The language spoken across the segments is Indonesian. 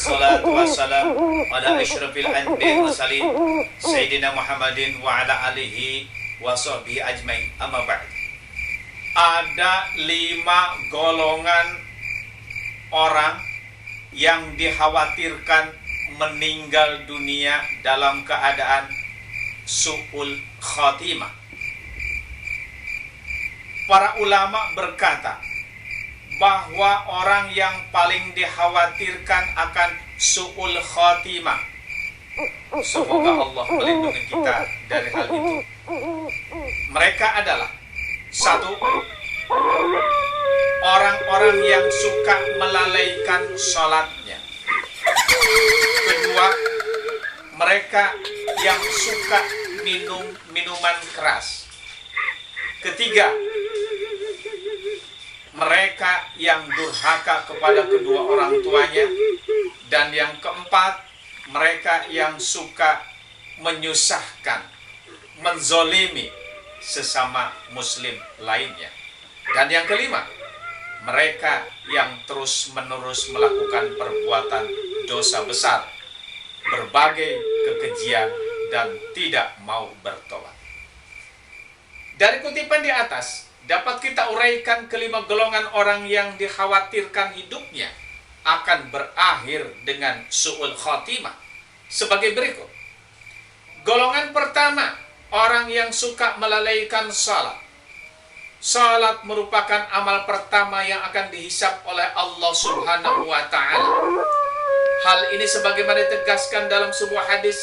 Wassalatu wassalam ala asyrafil anbiya'i mursalin Sayyidina Muhammadin wa ala alihi wa sahbihi ajmain. Amma ba'd. Ada 5 golongan orang yang dikhawatirkan meninggal dunia dalam keadaan su'ul khatimah. Para ulama berkata bahwa orang yang paling dikhawatirkan akan su'ul khatimah, semoga Allah melindungi kita dari hal itu, mereka adalah: 1, orang-orang yang suka melalaikan sholatnya. 2, mereka yang suka minum minuman keras. 3, mereka yang durhaka kepada kedua orang tuanya. Dan yang 4, mereka yang suka menyusahkan, menzolimi sesama muslim lainnya. Dan yang 5, mereka yang terus-menerus melakukan perbuatan dosa besar, berbagai kekejian, dan tidak mau bertobat. Dari kutipan di atas dapat kita uraikan kelima golongan orang yang dikhawatirkan hidupnya akan berakhir dengan su'ul khatimah sebagai berikut. Golongan pertama, orang yang suka melalaikan salat. Salat merupakan amal pertama yang akan dihisab oleh Allah Subhanahu wa ta'ala. Hal ini sebagaimana ditegaskan dalam sebuah hadis,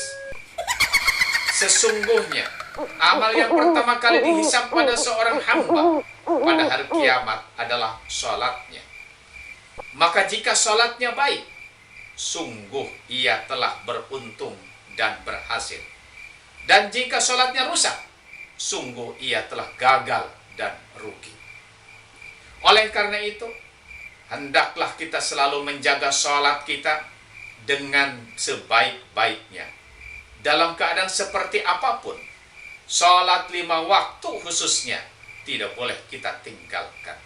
sesungguhnya amal yang pertama kali dihisab pada seorang hamba pada hari kiamat adalah sholatnya. Maka jika sholatnya baik, sungguh ia telah beruntung dan berhasil. Dan jika sholatnya rusak, sungguh ia telah gagal dan rugi. Oleh karena itu, hendaklah kita selalu menjaga sholat kita dengan sebaik-baiknya. Dalam keadaan seperti apapun, sholat 5 waktu khususnya tidak boleh kita tinggalkan.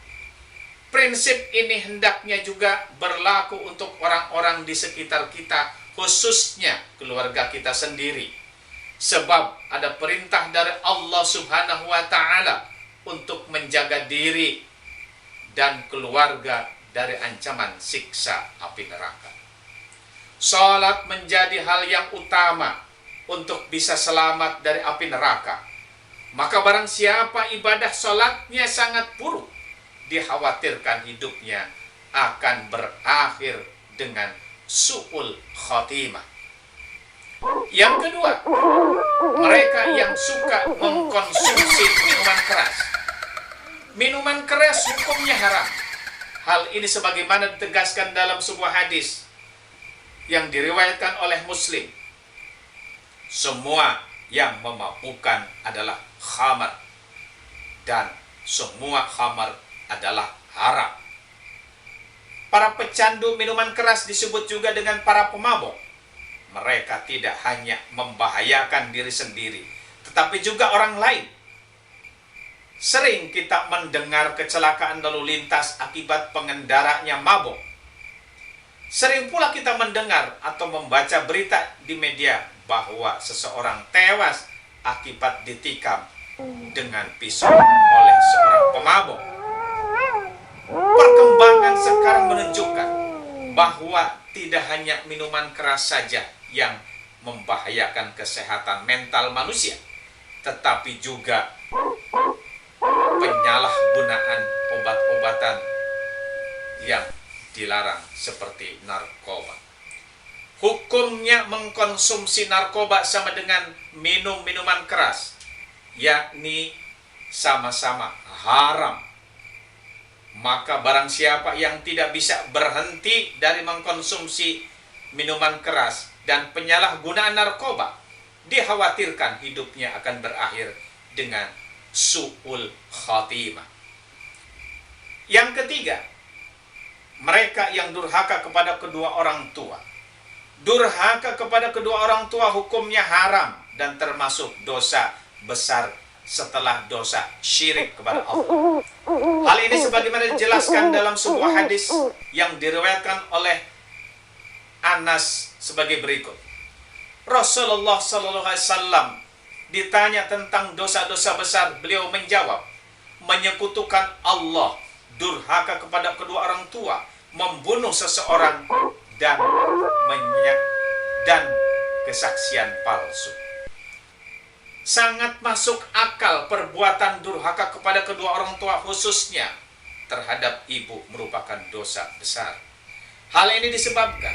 Prinsip ini hendaknya juga berlaku untuk orang-orang di sekitar kita, khususnya keluarga kita sendiri. Sebab ada perintah dari Allah Subhanahu wa ta'ala untuk menjaga diri dan keluarga dari ancaman siksa api neraka. Sholat menjadi hal yang utama untuk bisa selamat dari api neraka. Maka barang siapa ibadah sholatnya sangat buruk, dikhawatirkan hidupnya akan berakhir dengan su'ul khatimah. Yang kedua, mereka yang suka mengkonsumsi minuman keras. Minuman keras hukumnya haram. Hal ini sebagaimana ditegaskan dalam sebuah hadis yang diriwayatkan oleh Muslim. Semua yang memabukkan adalah khamar, dan semua khamar adalah haram. Para pecandu minuman keras disebut juga dengan para pemabuk. Mereka tidak hanya membahayakan diri sendiri, tetapi juga orang lain. Sering kita mendengar kecelakaan lalu lintas akibat pengendaranya mabuk. Sering pula kita mendengar atau membaca berita di media bahwa seseorang tewas akibat ditikam dengan pisau oleh seorang pemabuk. Perkembangan sekarang menunjukkan bahwa tidak hanya minuman keras saja yang membahayakan kesehatan mental manusia, tetapi juga penyalahgunaan obat-obatan yang dilarang seperti narkoba. Hukumnya mengkonsumsi narkoba sama dengan minum minuman keras, yakni sama-sama haram. Maka barang siapa yang tidak bisa berhenti dari mengkonsumsi minuman keras dan penyalahgunaan narkoba, dikhawatirkan hidupnya akan berakhir dengan su'ul khatimah. Yang ketiga, mereka yang durhaka kepada kedua orang tua. Durhaka kepada kedua orang tua hukumnya haram dan termasuk dosa besar setelah dosa syirik kepada Allah. Hal ini sebagaimana dijelaskan dalam sebuah hadis yang diriwayatkan oleh Anas sebagai berikut. Rasulullah sallallahu alaihi wasallam ditanya tentang dosa-dosa besar, beliau menjawab, menyekutukan Allah, durhaka kepada kedua orang tua, membunuh seseorang, dan kesaksian palsu. Sangat masuk akal perbuatan durhaka kepada kedua orang tua, khususnya terhadap ibu, merupakan dosa besar. Hal ini disebabkan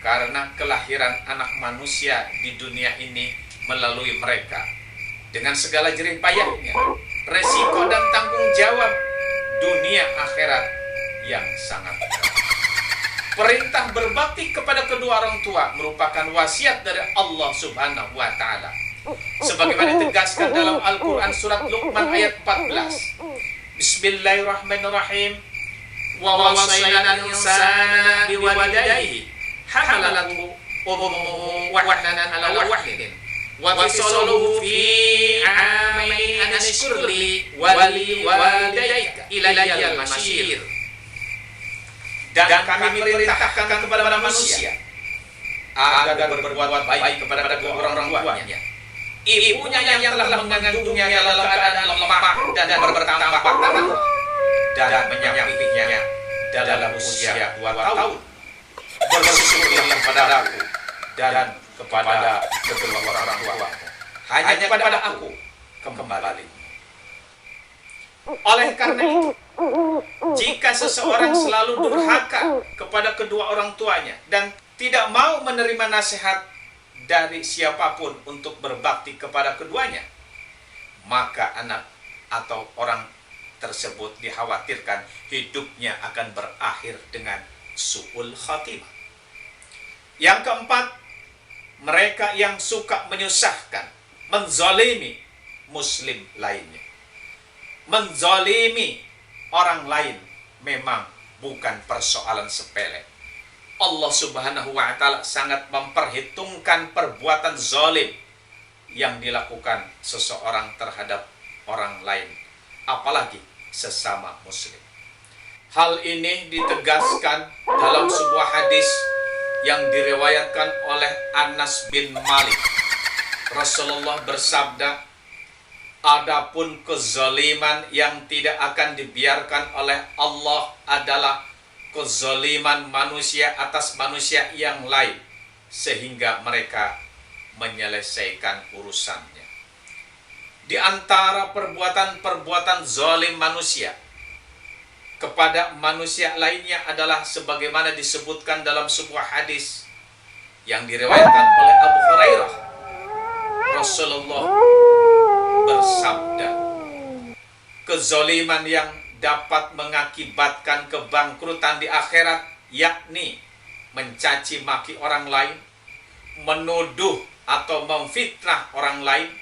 karena kelahiran anak manusia di dunia ini melalui mereka dengan segala jerih payahnya, resiko dan tanggung jawab dunia akhirat yang sangat berat. Perintah berbakti kepada kedua orang tua merupakan wasiat dari Allah Subhanahu wa Ta'ala, sebagaimana ditegaskan dalam Al-Quran surat Luqman ayat 14. Bismillahirrahmanirrahim. Wa wasaina al-insana biwalidayhi hamalathu ummuhu wahnan ala wahnin wa fisaluhu fi amaini an ashkur li wa li walidayka ilayal masyir. Dan kami perintahkan kepada manusia agar berbuat baik kepada kedua orang tuanya. Ibunya yang telah mengandungnya dalam keadaan lemah dan bertambah tahun, dan menyapitnya dalam usia 2 tahun. Bersyukurlah kepadaku dan kepada kedua orang tua. Hanya kepada aku kembali. Oleh karena itu, jika seseorang selalu durhaka kepada kedua orang tuanya dan tidak mau menerima nasihat dari siapapun untuk berbakti kepada keduanya, maka anak atau orang tersebut dikhawatirkan hidupnya akan berakhir dengan su'ul khatimah. Yang keempat, mereka yang suka menyusahkan, menzalimi muslim lainnya. Menzalimi orang lain memang bukan persoalan sepele. Allah Subhanahu wa Ta'ala sangat memperhitungkan perbuatan zalim yang dilakukan seseorang terhadap orang lain, apalagi sesama muslim. Hal ini ditegaskan dalam sebuah hadis yang diriwayatkan oleh Anas bin Malik. Rasulullah bersabda, adapun kezaliman yang tidak akan dibiarkan oleh Allah adalah kezaliman manusia atas manusia yang lain, sehingga mereka menyelesaikan urusannya. Di antara perbuatan-perbuatan zalim manusia kepada manusia lainnya adalah sebagaimana disebutkan dalam sebuah hadis yang diriwayatkan oleh Abu Hurairah. Rasulullah bersabda, kezaliman yang dapat mengakibatkan kebangkrutan di akhirat, yakni mencaci maki orang lain, menuduh atau memfitnah orang lain,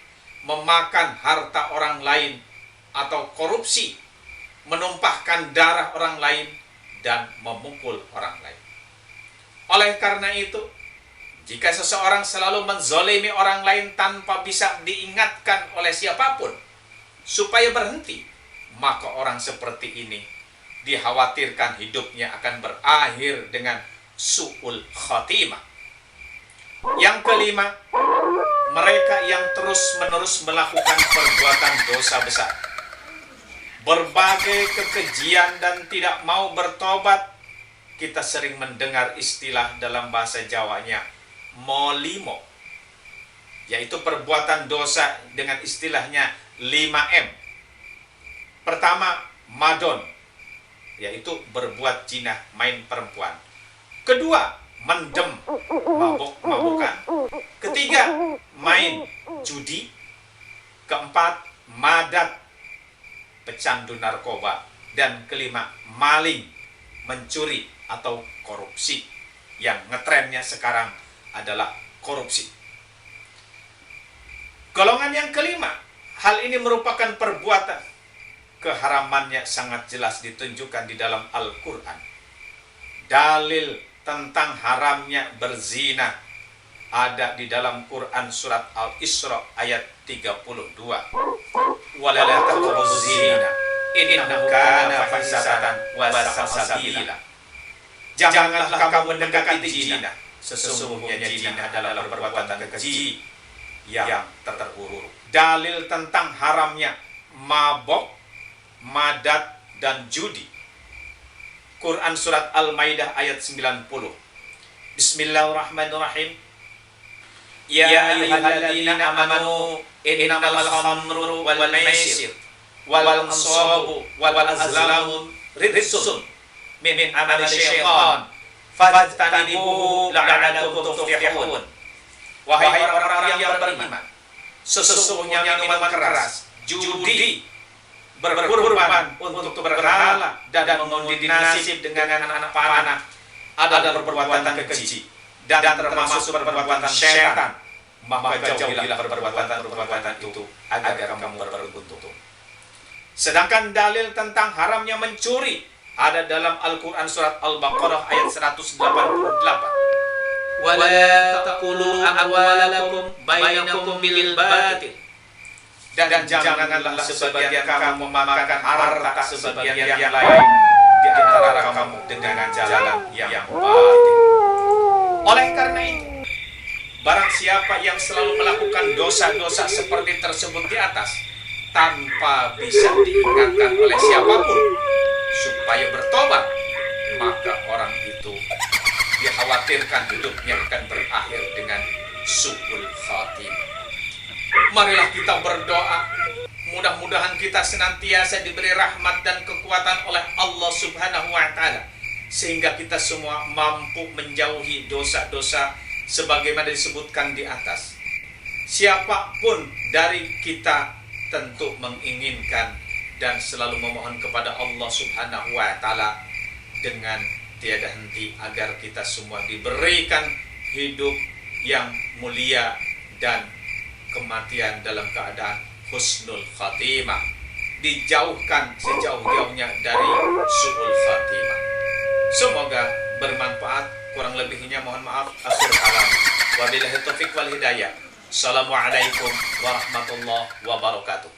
memakan harta orang lain, atau korupsi, menumpahkan darah orang lain, dan memukul orang lain. Oleh karena itu, jika seseorang selalu menzalimi orang lain tanpa bisa diingatkan oleh siapapun supaya berhenti, maka orang seperti ini dikhawatirkan hidupnya akan berakhir dengan su'ul khatimah. Yang kelima, mereka yang terus-menerus melakukan perbuatan dosa besar, berbagai kekejian dan tidak mau bertobat. Kita sering mendengar istilah dalam bahasa Jawanya molimo, yaitu perbuatan dosa dengan istilahnya 5M. Pertama, madon, yaitu berbuat zina, main perempuan. Kedua, mendem, mabuk-mabukan. Ketiga, main judi. Keempat, madat, pecandu narkoba. Dan kelima, maling, mencuri atau korupsi. Yang ngetrennya sekarang adalah korupsi. Golongan yang kelima, hal ini merupakan perbuatan keharamannya sangat jelas ditunjukkan di dalam Al-Quran. Dalil tentang haramnya berzina ada di dalam Quran surat Al-Isra ayat 32. Wala taqrabuz zina innahu kana fahishatan wa sa'a sabila. Janganlah kamu mendekati zina, Sesungguhnya zina adalah perbuatan keji yang terburuk. Dalil tentang haramnya mabok, madat, dan judi. Quran surat Al-Maidah ayat 90. Bismillahirrahmanirrahim. Ya ayyuhalladzina amanu innamal khamru wal maisir wal ansabu wal azlamu rijsun min amali syaitan fajtanibuhu la'allakum tuflihun. Wahai orang-orang yang beriman, sesungguhnya minuman keras, judi, berkorban untuk berhala, dan mengundi nasib dengan anak panah adalah perbuatan keji dan termasuk perbuatan syaitan. Maka jauhilah perbuatan itu agar kamu beruntung. Sedangkan dalil tentang haramnya mencuri ada dalam Al-Quran surat Al-Baqarah ayat 188. Wala taqulu amwalakum bainakum bil batil. Dan janganlah sebagian kamu memakan harta sebagian yang lain di antara kamu dengan jalan yang batil. Oleh karena itu, barang siapa yang selalu melakukan dosa-dosa seperti tersebut di atas tanpa bisa diingatkan oleh siapapun supaya bertobat, maka orang itu dikhawatirkan hidupnya akan berakhir dengan su'ul khatimah. Marilah kita berdoa, mudah-mudahan kita senantiasa diberi rahmat dan kekuatan oleh Allah Subhanahu wa Ta'ala, sehingga kita semua mampu menjauhi dosa-dosa sebagaimana disebutkan di atas. Siapapun dari kita tentu menginginkan dan selalu memohon kepada Allah Subhanahu wa Ta'ala dengan tiada henti agar kita semua diberikan hidup yang mulia dan kematian dalam keadaan husnul khatimah, dijauhkan sejauh-jauhnya dari su'ul khatimah. Semoga bermanfaat. Kurang lebihnya mohon maaf. Akhir kalam. Wabillahi taufiq wal hidayah. Assalamualaikum warahmatullahi wabarakatuh.